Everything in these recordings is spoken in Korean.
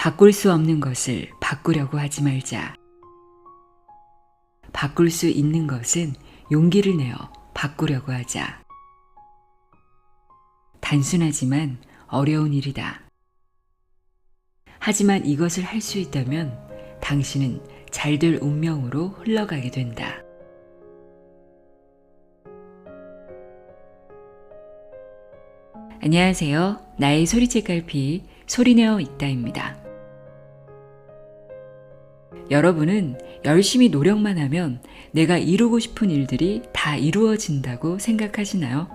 바꿀 수 없는 것을 바꾸려고 하지 말자. 바꿀 수 있는 것은 용기를 내어 바꾸려고 하자. 단순하지만 어려운 일이다. 하지만 이것을 할 수 있다면 당신은 잘될 운명으로 흘러가게 된다. 안녕하세요. 나의 소리책 갈피 소리내어 읽다입니다. 여러분은 열심히 노력만 하면 내가 이루고 싶은 일들이 다 이루어진다고 생각하시나요?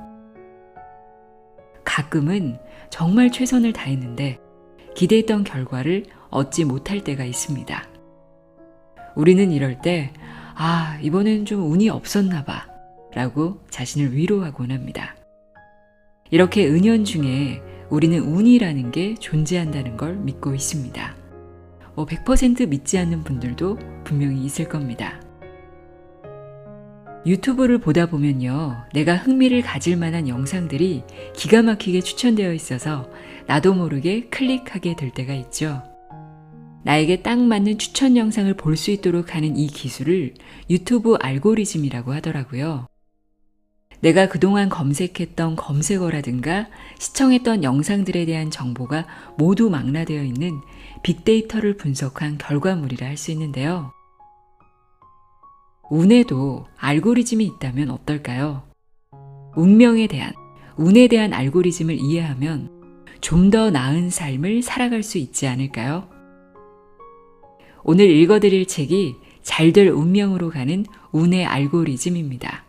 가끔은 정말 최선을 다했는데 기대했던 결과를 얻지 못할 때가 있습니다. 우리는 이럴 때, 이번엔 좀 운이 없었나 봐 라고 자신을 위로하곤 합니다. 이렇게 은연중에 우리는 운이라는 게 존재한다는 걸 믿고 있습니다. 100% 믿지 않는 분들도 분명히 있을 겁니다. 유튜브를 보다 보면요, 내가 흥미를 가질 만한 영상들이 기가 막히게 추천되어 있어서 나도 모르게 클릭하게 될 때가 있죠. 나에게 딱 맞는 추천 영상을 볼 수 있도록 하는 이 기술을 유튜브 알고리즘이라고 하더라고요. 내가 그동안 검색했던 검색어라든가 시청했던 영상들에 대한 정보가 모두 망라되어 있는 빅데이터를 분석한 결과물이라 할 수 있는데요. 운에도 알고리즘이 있다면 어떨까요? 운명에 대한, 운에 대한 알고리즘을 이해하면 좀 더 나은 삶을 살아갈 수 있지 않을까요? 오늘 읽어드릴 책이 잘될 운명으로 가는 운의 알고리즘입니다.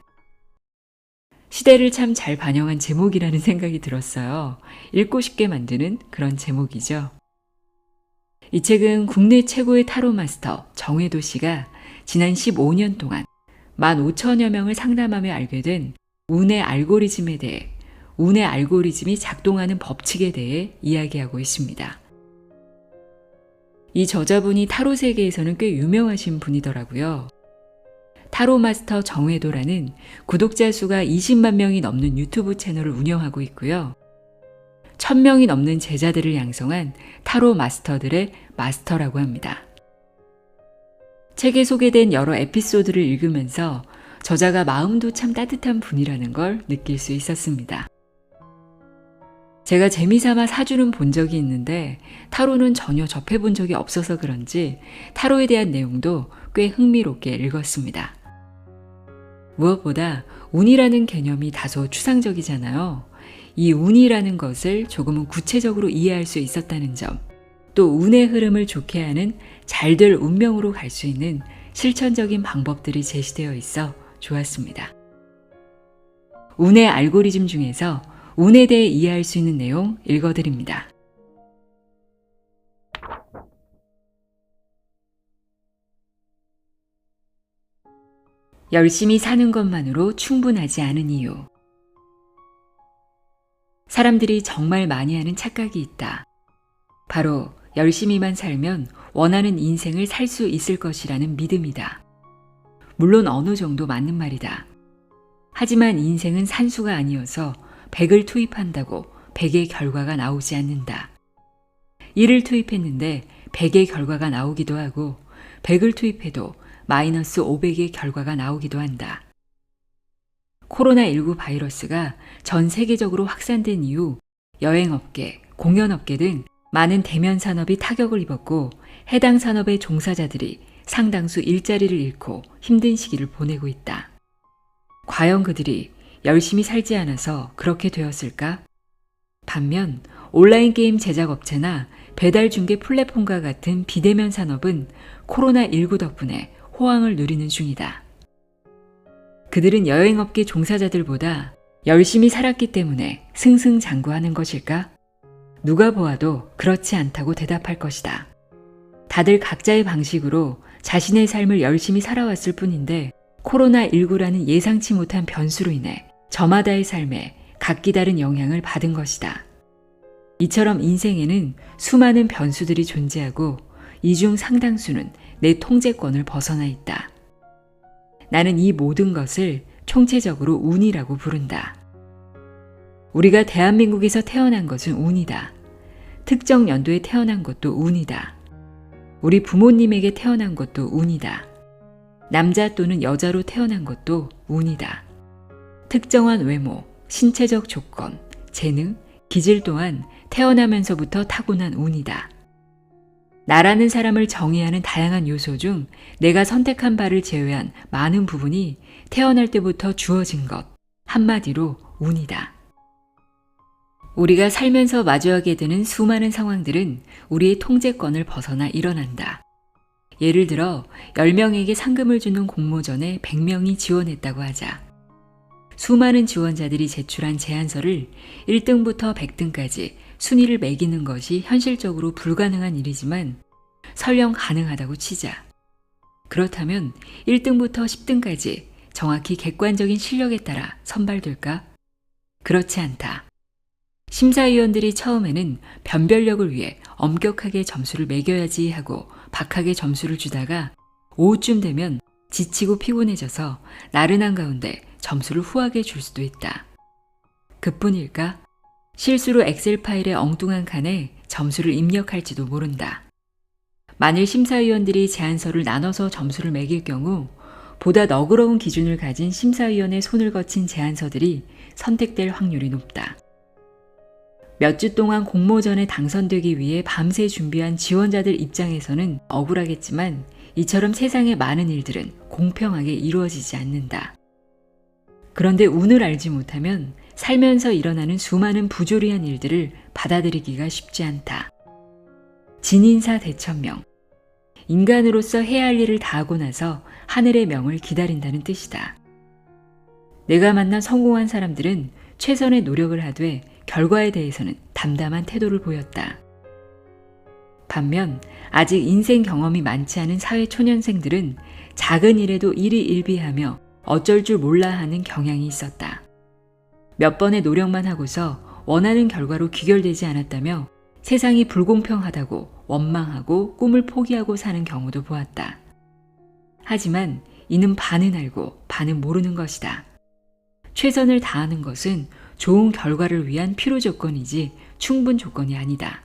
시대를 참 잘 반영한 제목이라는 생각이 들었어요. 읽고 싶게 만드는 그런 제목이죠. 이 책은 국내 최고의 타로 마스터 정혜도 씨가 지난 15년 동안 15,000여 명을 상담하며 알게 된 운의 알고리즘에 대해, 운의 알고리즘이 작동하는 법칙에 대해 이야기하고 있습니다. 이 저자분이 타로 세계에서는 꽤 유명하신 분이더라고요. 타로 마스터 정혜도라는 구독자 수가 20만 명이 넘는 유튜브 채널을 운영하고 있고요. 1000명이 넘는 제자들을 양성한 타로 마스터들의 마스터라고 합니다. 책에 소개된 여러 에피소드를 읽으면서 저자가 마음도 참 따뜻한 분이라는 걸 느낄 수 있었습니다. 제가 재미삼아 사주는 본 적이 있는데 타로는 전혀 접해본 적이 없어서 그런지 타로에 대한 내용도 꽤 흥미롭게 읽었습니다. 무엇보다 운이라는 개념이 다소 추상적이잖아요. 이 운이라는 것을 조금은 구체적으로 이해할 수 있었다는 점, 또 운의 흐름을 좋게 하는 잘될 운명으로 갈 수 있는 실천적인 방법들이 제시되어 있어 좋았습니다. 운의 알고리즘 중에서 운에 대해 이해할 수 있는 내용 읽어드립니다. 열심히 사는 것만으로 충분하지 않은 이유. 사람들이 정말 많이 하는 착각이 있다. 바로 열심히만 살면 원하는 인생을 살 수 있을 것이라는 믿음이다. 물론 어느 정도 맞는 말이다. 하지만 인생은 산수가 아니어서 100을 투입한다고 100의 결과가 나오지 않는다. 1을 투입했는데 100의 결과가 나오기도 하고 100을 투입해도 마이너스 500의 결과가 나오기도 한다. 코로나19 바이러스가 전 세계적으로 확산된 이후 여행업계, 공연업계 등 많은 대면 산업이 타격을 입었고 해당 산업의 종사자들이 상당수 일자리를 잃고 힘든 시기를 보내고 있다. 과연 그들이 열심히 살지 않아서 그렇게 되었을까? 반면 온라인 게임 제작업체나 배달 중개 플랫폼과 같은 비대면 산업은 코로나19 덕분에 호황을 누리는 중이다. 그들은 여행업계 종사자들보다 열심히 살았기 때문에 승승장구하는 것일까? 누가 보아도 그렇지 않다고 대답할 것이다. 다들 각자의 방식으로 자신의 삶을 열심히 살아왔을 뿐인데 코로나19라는 예상치 못한 변수로 인해 저마다의 삶에 각기 다른 영향을 받은 것이다. 이처럼 인생에는 수많은 변수들이 존재하고 이 중 상당수는 내 통제권을 벗어나 있다. 나는 이 모든 것을 총체적으로 운이라고 부른다. 우리가 대한민국에서 태어난 것은 운이다. 특정 연도에 태어난 것도 운이다. 우리 부모님에게 태어난 것도 운이다. 남자 또는 여자로 태어난 것도 운이다. 특정한 외모, 신체적 조건, 재능, 기질 또한 태어나면서부터 타고난 운이다. 나라는 사람을 정의하는 다양한 요소 중 내가 선택한 바를 제외한 많은 부분이 태어날 때부터 주어진 것, 한마디로 운이다. 우리가 살면서 마주하게 되는 수많은 상황들은 우리의 통제권을 벗어나 일어난다. 예를 들어 10명에게 상금을 주는 공모전에 100명이 지원했다고 하자. 수많은 지원자들이 제출한 제안서를 1등부터 100등까지 순위를 매기는 것이 현실적으로 불가능한 일이지만 설령 가능하다고 치자. 그렇다면 1등부터 10등까지 정확히 객관적인 실력에 따라 선발될까? 그렇지 않다. 심사위원들이 처음에는 변별력을 위해 엄격하게 점수를 매겨야지 하고 박하게 점수를 주다가 오후쯤 되면 지치고 피곤해져서 나른한 가운데 점수를 후하게 줄 수도 있다. 그뿐일까? 실수로 엑셀 파일의 엉뚱한 칸에 점수를 입력할지도 모른다. 만일 심사위원들이 제안서를 나눠서 점수를 매길 경우 보다 너그러운 기준을 가진 심사위원의 손을 거친 제안서들이 선택될 확률이 높다. 몇 주 동안 공모전에 당선되기 위해 밤새 준비한 지원자들 입장에서는 억울하겠지만 이처럼 세상의 많은 일들은 공평하게 이루어지지 않는다. 그런데 운을 알지 못하면 살면서 일어나는 수많은 부조리한 일들을 받아들이기가 쉽지 않다. 진인사 대천명. 인간으로서 해야 할 일을 다하고 나서 하늘의 명을 기다린다는 뜻이다. 내가 만난 성공한 사람들은 최선의 노력을 하되 결과에 대해서는 담담한 태도를 보였다. 반면 아직 인생 경험이 많지 않은 사회초년생들은 작은 일에도 일희일비하며 어쩔 줄 몰라 하는 경향이 있었다. 몇 번의 노력만 하고서 원하는 결과로 귀결되지 않았다며 세상이 불공평하다고 원망하고 꿈을 포기하고 사는 경우도 보았다. 하지만 이는 반은 알고 반은 모르는 것이다. 최선을 다하는 것은 좋은 결과를 위한 필요 조건이지 충분 조건이 아니다.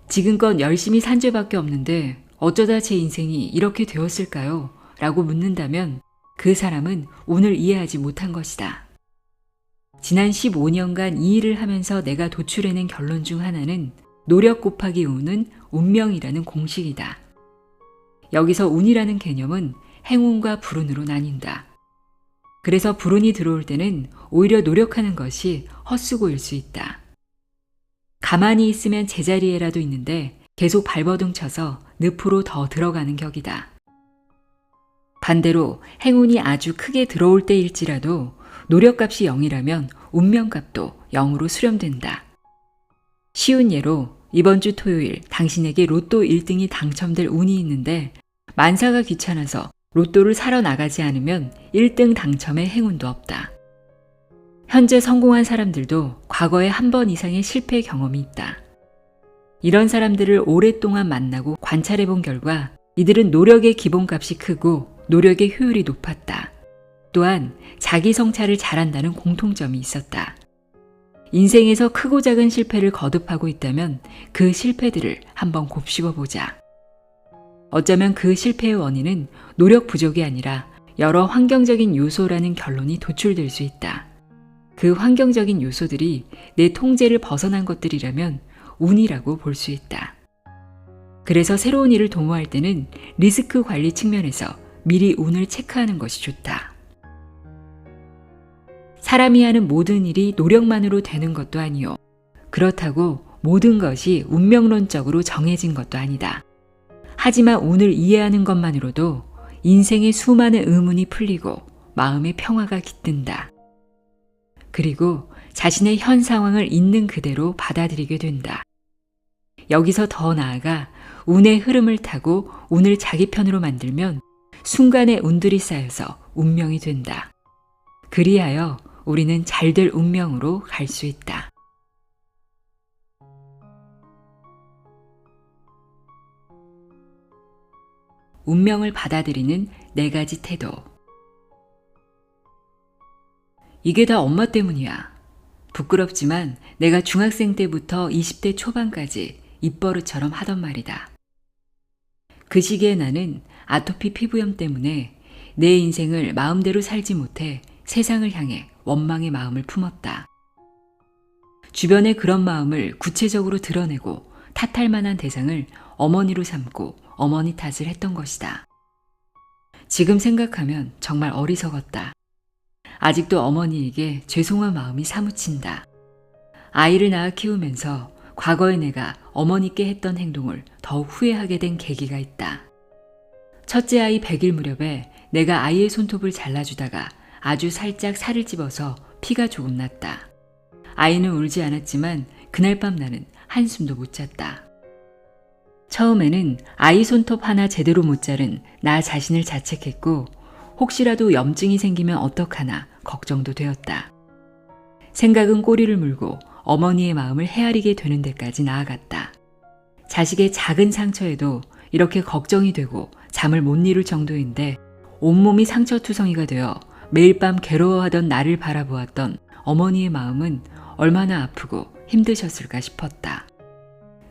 지금껏 열심히 산 죄밖에 없는데 어쩌다 제 인생이 이렇게 되었을까요? 라고 묻는다면 그 사람은 운을 이해하지 못한 것이다. 지난 15년간 이 일을 하면서 내가 도출해낸 결론 중 하나는 노력 곱하기 운은 운명이라는 공식이다. 여기서 운이라는 개념은 행운과 불운으로 나뉜다. 그래서 불운이 들어올 때는 오히려 노력하는 것이 헛수고일 수 있다. 가만히 있으면 제자리에라도 있는데 계속 발버둥 쳐서 늪으로 더 들어가는 격이다. 반대로 행운이 아주 크게 들어올 때일지라도 노력값이 0이라면 운명값도 0으로 수렴된다. 쉬운 예로 이번 주 토요일 당신에게 로또 1등이 당첨될 운이 있는데 만사가 귀찮아서 로또를 사러 나가지 않으면 1등 당첨의 행운도 없다. 현재 성공한 사람들도 과거에 한 번 이상의 실패 경험이 있다. 이런 사람들을 오랫동안 만나고 관찰해 본 결과 이들은 노력의 기본값이 크고 노력의 효율이 높았다. 또한 자기 성찰을 잘한다는 공통점이 있었다. 인생에서 크고 작은 실패를 거듭하고 있다면 그 실패들을 한번 곱씹어 보자. 어쩌면 그 실패의 원인은 노력 부족이 아니라 여러 환경적인 요소라는 결론이 도출될 수 있다. 그 환경적인 요소들이 내 통제를 벗어난 것들이라면 운이라고 볼 수 있다. 그래서 새로운 일을 도모할 때는 리스크 관리 측면에서 미리 운을 체크하는 것이 좋다. 사람이 하는 모든 일이 노력만으로 되는 것도 아니요. 그렇다고 모든 것이 운명론적으로 정해진 것도 아니다. 하지만 운을 이해하는 것만으로도 인생의 수많은 의문이 풀리고 마음의 평화가 깃든다. 그리고 자신의 현 상황을 있는 그대로 받아들이게 된다. 여기서 더 나아가 운의 흐름을 타고 운을 자기 편으로 만들면 순간의 운들이 쌓여서 운명이 된다. 그리하여 우리는 잘될 운명으로 갈 수 있다. 운명을 받아들이는 4가지 태도. 이게 다 엄마 때문이야. 부끄럽지만 내가 중학생 때부터 20대 초반까지 입버릇처럼 하던 말이다. 그 시기에 나는 아토피 피부염 때문에 내 인생을 마음대로 살지 못해 세상을 향해 원망의 마음을 품었다. 주변에 그런 마음을 구체적으로 드러내고 탓할 만한 대상을 어머니로 삼고 어머니 탓을 했던 것이다. 지금 생각하면 정말 어리석었다. 아직도 어머니에게 죄송한 마음이 사무친다. 아이를 낳아 키우면서 과거에 내가 어머니께 했던 행동을 더욱 후회하게 된 계기가 있다. 첫째 아이 100일 무렵에 내가 아이의 손톱을 잘라주다가 아주 살짝 살을 찝어서 피가 조금 났다. 아이는 울지 않았지만 그날 밤 나는 한숨도 못 잤다. 처음에는 아이 손톱 하나 제대로 못 자른 나 자신을 자책했고 혹시라도 염증이 생기면 어떡하나 걱정도 되었다. 생각은 꼬리를 물고 어머니의 마음을 헤아리게 되는 데까지 나아갔다. 자식의 작은 상처에도 이렇게 걱정이 되고 잠을 못 이룰 정도인데 온몸이 상처투성이가 되어 매일 밤 괴로워하던 나를 바라보았던 어머니의 마음은 얼마나 아프고 힘드셨을까 싶었다.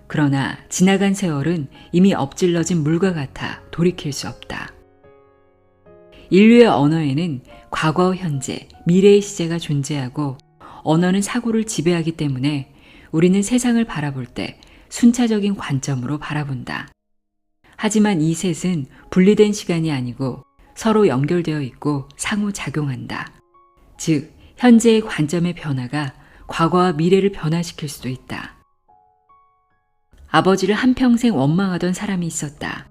그러나 지나간 세월은 이미 엎질러진 물과 같아 돌이킬 수 없다. 인류의 언어에는 과거, 현재, 미래의 시제가 존재하고 언어는 사고를 지배하기 때문에 우리는 세상을 바라볼 때 순차적인 관점으로 바라본다. 하지만 이 셋은 분리된 시간이 아니고 서로 연결되어 있고 상호작용한다. 즉, 현재의 관점의 변화가 과거와 미래를 변화시킬 수도 있다. 아버지를 한평생 원망하던 사람이 있었다.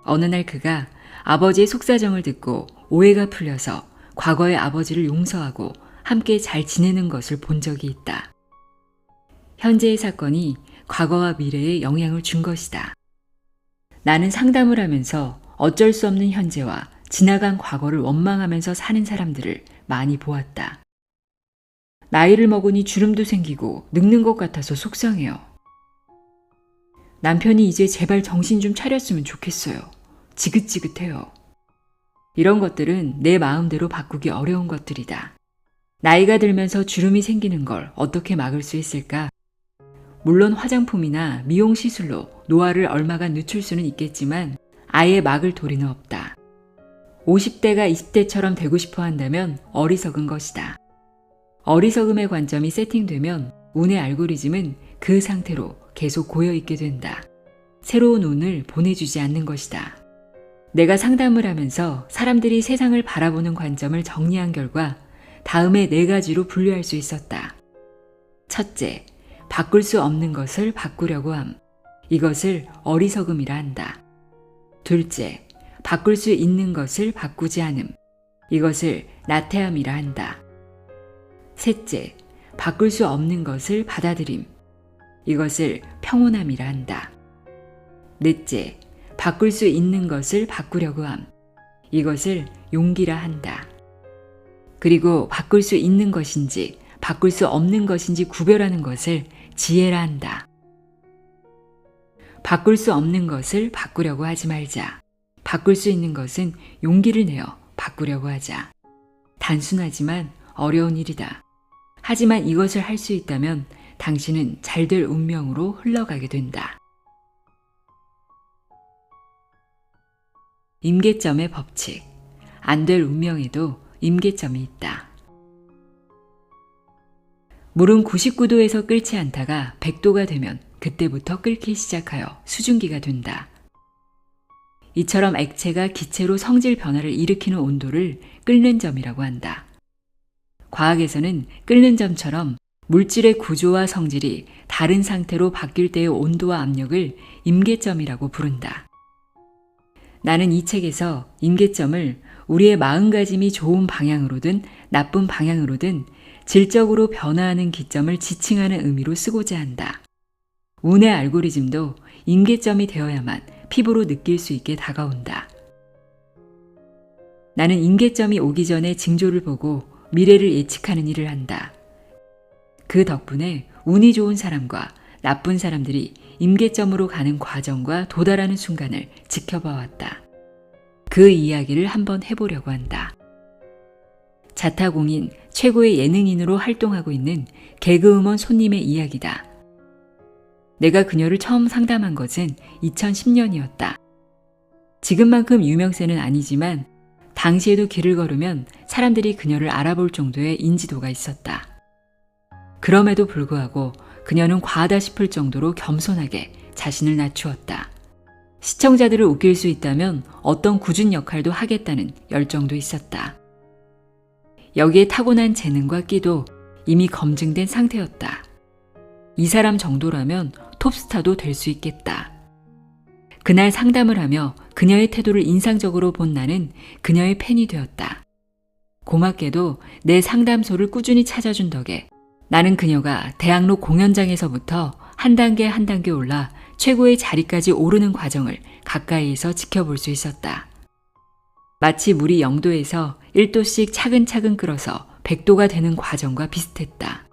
어느 날 그가 아버지의 속사정을 듣고 오해가 풀려서 과거의 아버지를 용서하고 함께 잘 지내는 것을 본 적이 있다. 현재의 사건이 과거와 미래에 영향을 준 것이다. 나는 상담을 하면서 어쩔 수 없는 현재와 지나간 과거를 원망하면서 사는 사람들을 많이 보았다. 나이를 먹으니 주름도 생기고 늙는 것 같아서 속상해요. 남편이 이제 제발 정신 좀 차렸으면 좋겠어요. 지긋지긋해요. 이런 것들은 내 마음대로 바꾸기 어려운 것들이다. 나이가 들면서 주름이 생기는 걸 어떻게 막을 수 있을까? 물론 화장품이나 미용 시술로 노화를 얼마간 늦출 수는 있겠지만 아예 막을 도리는 없다. 50대가 20대처럼 되고 싶어 한다면 어리석은 것이다. 어리석음의 관점이 세팅되면 운의 알고리즘은 그 상태로 계속 고여있게 된다. 새로운 운을 보내주지 않는 것이다. 내가 상담을 하면서 사람들이 세상을 바라보는 관점을 정리한 결과 다음에 4가지로 분류할 수 있었다. 첫째, 바꿀 수 없는 것을 바꾸려고 함. 이것을 어리석음이라 한다. 둘째, 바꿀 수 있는 것을 바꾸지 않음. 이것을 나태함이라 한다. 셋째, 바꿀 수 없는 것을 받아들임. 이것을 평온함이라 한다. 넷째, 바꿀 수 있는 것을 바꾸려고 함. 이것을 용기라 한다. 그리고 바꿀 수 있는 것인지 바꿀 수 없는 것인지 구별하는 것을 지혜라 한다. 바꿀 수 없는 것을 바꾸려고 하지 말자. 바꿀 수 있는 것은 용기를 내어 바꾸려고 하자. 단순하지만 어려운 일이다. 하지만 이것을 할 수 있다면 당신은 잘될 운명으로 흘러가게 된다. 임계점의 법칙. 안 될 운명에도 임계점이 있다. 물은 99도에서 끓지 않다가 100도가 되면 그때부터 끓기 시작하여 수증기가 된다. 이처럼 액체가 기체로 성질 변화를 일으키는 온도를 끓는 점이라고 한다. 과학에서는 끓는 점처럼 물질의 구조와 성질이 다른 상태로 바뀔 때의 온도와 압력을 임계점이라고 부른다. 나는 이 책에서 임계점을 우리의 마음가짐이 좋은 방향으로든 나쁜 방향으로든 질적으로 변화하는 기점을 지칭하는 의미로 쓰고자 한다. 운의 알고리즘도 임계점이 되어야만 피부로 느낄 수 있게 다가온다. 나는 임계점이 오기 전에 징조를 보고 미래를 예측하는 일을 한다. 그 덕분에 운이 좋은 사람과 나쁜 사람들이 임계점으로 가는 과정과 도달하는 순간을 지켜봐왔다. 그 이야기를 한번 해보려고 한다. 자타공인 최고의 예능인으로 활동하고 있는 개그우먼 손님의 이야기다. 내가 그녀를 처음 상담한 것은 2010년이었다. 지금만큼 유명세는 아니지만 당시에도 길을 걸으면 사람들이 그녀를 알아볼 정도의 인지도가 있었다. 그럼에도 불구하고 그녀는 과하다 싶을 정도로 겸손하게 자신을 낮추었다. 시청자들을 웃길 수 있다면 어떤 굳은 역할도 하겠다는 열정도 있었다. 여기에 타고난 재능과 끼도 이미 검증된 상태였다. 이 사람 정도라면 톱스타도 될 수 있겠다. 그날 상담을 하며 그녀의 태도를 인상적으로 본 나는 그녀의 팬이 되었다. 고맙게도 내 상담소를 꾸준히 찾아준 덕에 나는 그녀가 대학로 공연장에서부터 한 단계 한 단계 올라 최고의 자리까지 오르는 과정을 가까이에서 지켜볼 수 있었다. 마치 물이 0도에서 1도씩 차근차근 끓어서 100도가 되는 과정과 비슷했다.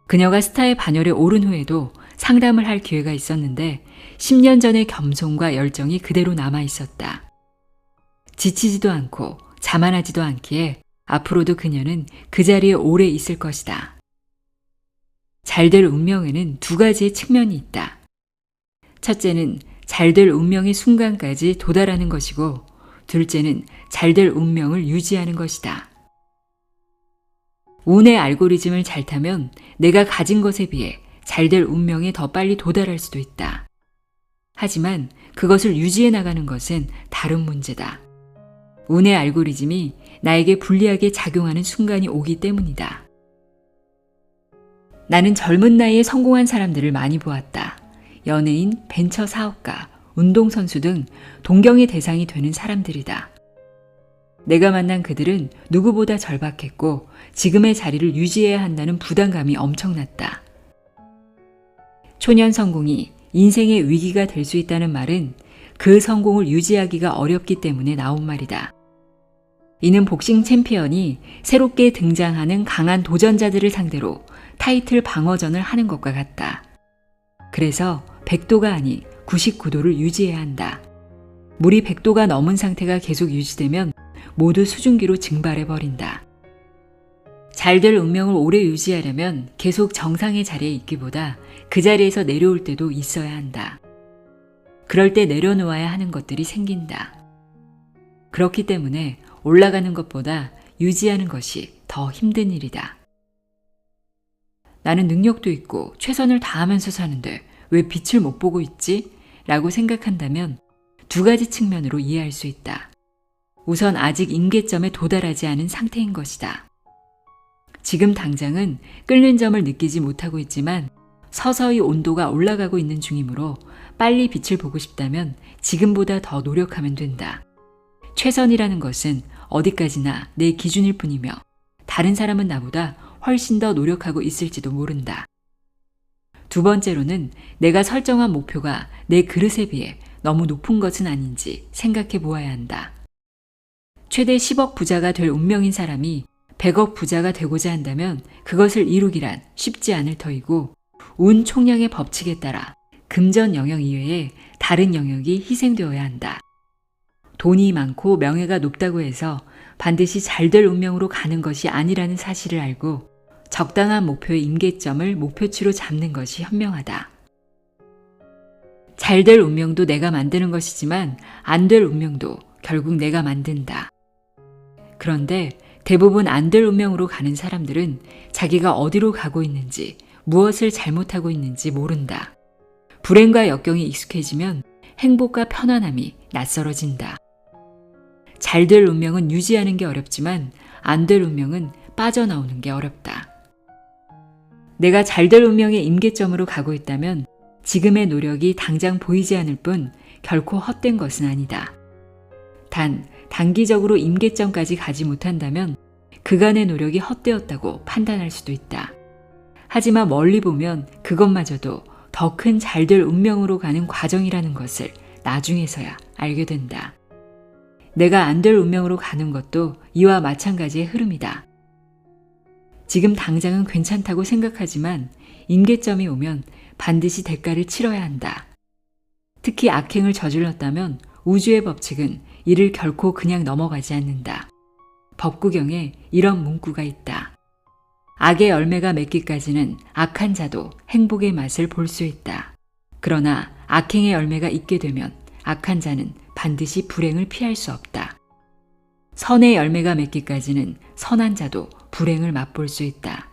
그녀가 스타의 반열에 오른 후에도 상담을 할 기회가 있었는데 10년 전의 겸손과 열정이 그대로 남아 있었다. 지치지도 않고 자만하지도 않기에 앞으로도 그녀는 그 자리에 오래 있을 것이다. 잘될 운명에는 두 가지의 측면이 있다. 첫째는 잘될 운명의 순간까지 도달하는 것이고, 둘째는 잘될 운명을 유지하는 것이다. 운의 알고리즘을 잘 타면 내가 가진 것에 비해 잘될 운명에 더 빨리 도달할 수도 있다. 하지만 그것을 유지해 나가는 것은 다른 문제다. 운의 알고리즘이 나에게 불리하게 작용하는 순간이 오기 때문이다. 나는 젊은 나이에 성공한 사람들을 많이 보았다. 연예인, 벤처 사업가, 운동선수 등 동경의 대상이 되는 사람들이다. 내가 만난 그들은 누구보다 절박했고 지금의 자리를 유지해야 한다는 부담감이 엄청났다. 초년 성공이 인생의 위기가 될 수 있다는 말은 그 성공을 유지하기가 어렵기 때문에 나온 말이다. 이는 복싱 챔피언이 새롭게 등장하는 강한 도전자들을 상대로 타이틀 방어전을 하는 것과 같다. 그래서 100도가 아닌 99도를 유지해야 한다. 물이 100도가 넘은 상태가 계속 유지되면 모두 수증기로 증발해버린다. 잘될 운명을 오래 유지하려면 계속 정상의 자리에 있기보다 그 자리에서 내려올 때도 있어야 한다. 그럴 때 내려놓아야 하는 것들이 생긴다. 그렇기 때문에 올라가는 것보다 유지하는 것이 더 힘든 일이다. 나는 능력도 있고 최선을 다하면서 사는데 왜 빛을 못 보고 있지? 라고 생각한다면 두 가지 측면으로 이해할 수 있다. 우선 아직 임계점에 도달하지 않은 상태인 것이다. 지금 당장은 끓는 점을 느끼지 못하고 있지만 서서히 온도가 올라가고 있는 중이므로 빨리 빛을 보고 싶다면 지금보다 더 노력하면 된다. 최선이라는 것은 어디까지나 내 기준일 뿐이며 다른 사람은 나보다 훨씬 더 노력하고 있을지도 모른다. 두 번째로는 내가 설정한 목표가 내 그릇에 비해 너무 높은 것은 아닌지 생각해 보아야 한다. 최대 10억 부자가 될 운명인 사람이 100억 부자가 되고자 한다면 그것을 이루기란 쉽지 않을 터이고 운 총량의 법칙에 따라 금전 영역 이외에 다른 영역이 희생되어야 한다. 돈이 많고 명예가 높다고 해서 반드시 잘될 운명으로 가는 것이 아니라는 사실을 알고 적당한 목표의 임계점을 목표치로 잡는 것이 현명하다. 잘될 운명도 내가 만드는 것이지만 안 될 운명도 결국 내가 만든다. 그런데 대부분 안 될 운명으로 가는 사람들은 자기가 어디로 가고 있는지, 무엇을 잘못하고 있는지 모른다. 불행과 역경이 익숙해지면 행복과 편안함이 낯설어진다. 잘될 운명은 유지하는 게 어렵지만 안 될 운명은 빠져나오는 게 어렵다. 내가 잘될 운명의 임계점으로 가고 있다면 지금의 노력이 당장 보이지 않을 뿐 결코 헛된 것은 아니다. 단, 단기적으로 임계점까지 가지 못한다면 그간의 노력이 헛되었다고 판단할 수도 있다. 하지만 멀리 보면 그것마저도 더 큰 잘될 운명으로 가는 과정이라는 것을 나중에서야 알게 된다. 내가 안 될 운명으로 가는 것도 이와 마찬가지의 흐름이다. 지금 당장은 괜찮다고 생각하지만 임계점이 오면 반드시 대가를 치러야 한다. 특히 악행을 저질렀다면 우주의 법칙은 이를 결코 그냥 넘어가지 않는다. 법구경에 이런 문구가 있다. 악의 열매가 맺기까지는 악한 자도 행복의 맛을 볼 수 있다. 그러나 악행의 열매가 있게 되면 악한 자는 반드시 불행을 피할 수 없다. 선의 열매가 맺기까지는 선한 자도 불행을 맛볼 수 있다.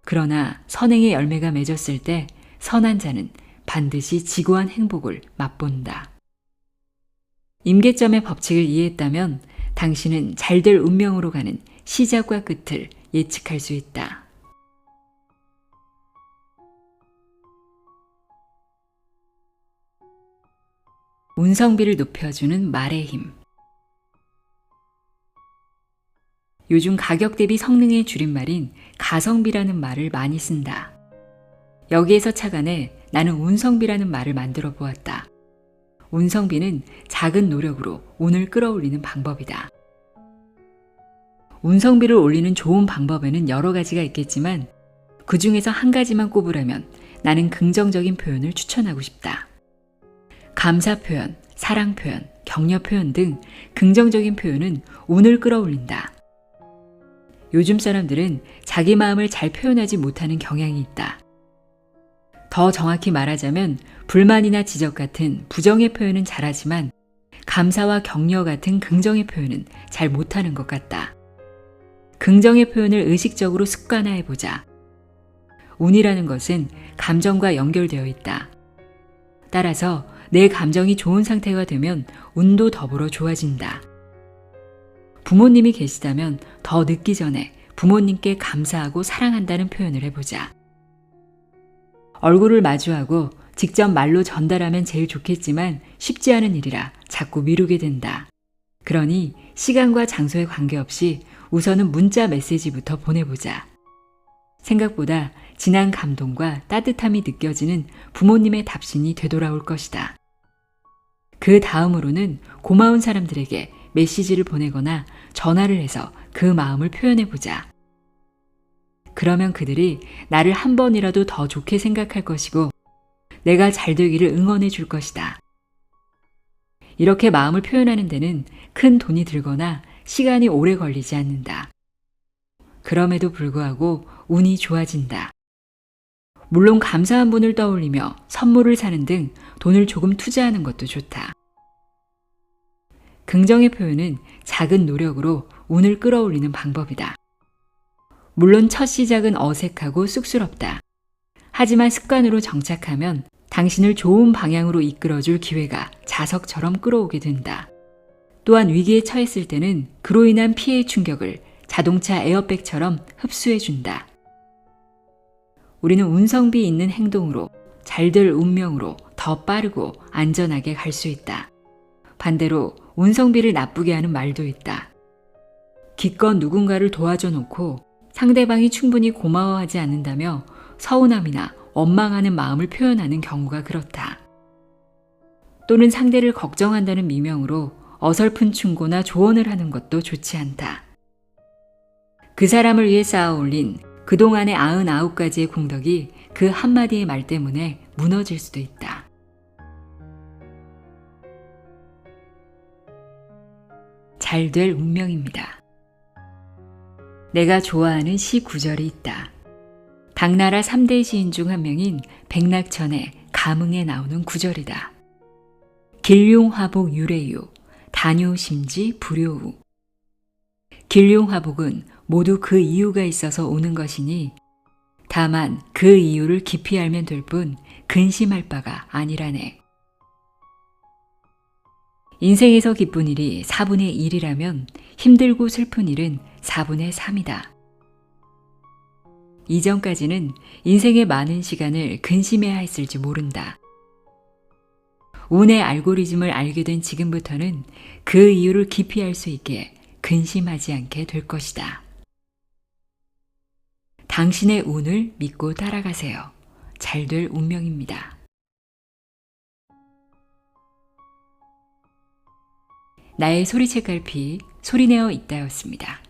그러나 선행의 열매가 맺었을 때 선한 자는 반드시 지구한 행복을 맛본다. 임계점의 법칙을 이해했다면 당신은 잘될 운명으로 가는 시작과 끝을 예측할 수 있다. 운성비를 높여주는 말의 힘. 요즘 가격 대비 성능의 줄임말인 가성비라는 말을 많이 쓴다. 여기에서 착안해 나는 운성비라는 말을 만들어 보았다. 운성비는 작은 노력으로 운을 끌어올리는 방법이다. 운성비를 올리는 좋은 방법에는 여러 가지가 있겠지만 그 중에서 한 가지만 꼽으라면 나는 긍정적인 표현을 추천하고 싶다. 감사 표현, 사랑 표현, 격려 표현 등 긍정적인 표현은 운을 끌어올린다. 요즘 사람들은 자기 마음을 잘 표현하지 못하는 경향이 있다. 더 정확히 말하자면 불만이나 지적 같은 부정의 표현은 잘하지만 감사와 격려 같은 긍정의 표현은 잘 못하는 것 같다. 긍정의 표현을 의식적으로 습관화해보자. 운이라는 것은 감정과 연결되어 있다. 따라서 내 감정이 좋은 상태가 되면 운도 더불어 좋아진다. 부모님이 계시다면 더 늦기 전에 부모님께 감사하고 사랑한다는 표현을 해보자. 얼굴을 마주하고 직접 말로 전달하면 제일 좋겠지만 쉽지 않은 일이라 자꾸 미루게 된다. 그러니 시간과 장소에 관계없이 우선은 문자 메시지부터 보내보자. 생각보다 진한 감동과 따뜻함이 느껴지는 부모님의 답신이 되돌아올 것이다. 그 다음으로는 고마운 사람들에게 메시지를 보내거나 전화를 해서 그 마음을 표현해보자. 그러면 그들이 나를 한 번이라도 더 좋게 생각할 것이고 내가 잘 되기를 응원해 줄 것이다. 이렇게 마음을 표현하는 데는 큰 돈이 들거나 시간이 오래 걸리지 않는다. 그럼에도 불구하고 운이 좋아진다. 물론 감사한 분을 떠올리며 선물을 사는 등 돈을 조금 투자하는 것도 좋다. 긍정의 표현은 작은 노력으로 운을 끌어올리는 방법이다. 물론 첫 시작은 어색하고 쑥스럽다. 하지만 습관으로 정착하면 당신을 좋은 방향으로 이끌어줄 기회가 자석처럼 끌어오게 된다. 또한 위기에 처했을 때는 그로 인한 피해의 충격을 자동차 에어백처럼 흡수해준다. 우리는 운성비 있는 행동으로 잘될 운명으로 더 빠르고 안전하게 갈 수 있다. 반대로 운성비를 나쁘게 하는 말도 있다. 기껏 누군가를 도와줘 놓고 상대방이 충분히 고마워하지 않는다며 서운함이나 원망하는 마음을 표현하는 경우가 그렇다. 또는 상대를 걱정한다는 미명으로 어설픈 충고나 조언을 하는 것도 좋지 않다. 그 사람을 위해 쌓아 올린 그동안의 99가지의 공덕이 그 한마디의 말 때문에 무너질 수도 있다. 잘될 운명입니다. 내가 좋아하는 시 구절이 있다. 당나라 3대 시인 중 한 명인 백낙천의 감흥에 나오는 구절이다. 길룡화복 유래유, 다뇨심지 불효우. 길룡화복은 모두 그 이유가 있어서 오는 것이니 다만 그 이유를 깊이 알면 될 뿐 근심할 바가 아니라네. 인생에서 기쁜 일이 4분의 1이라면 힘들고 슬픈 일은 4분의 3이다. 이전까지는 인생의 많은 시간을 근심해야 했을지 모른다. 운의 알고리즘을 알게 된 지금부터는 그 이유를 깊이 알 수 있게 근심하지 않게 될 것이다. 당신의 운을 믿고 따라가세요. 잘될 운명입니다. 나의 소리책 갈피 소리내어 있다였습니다.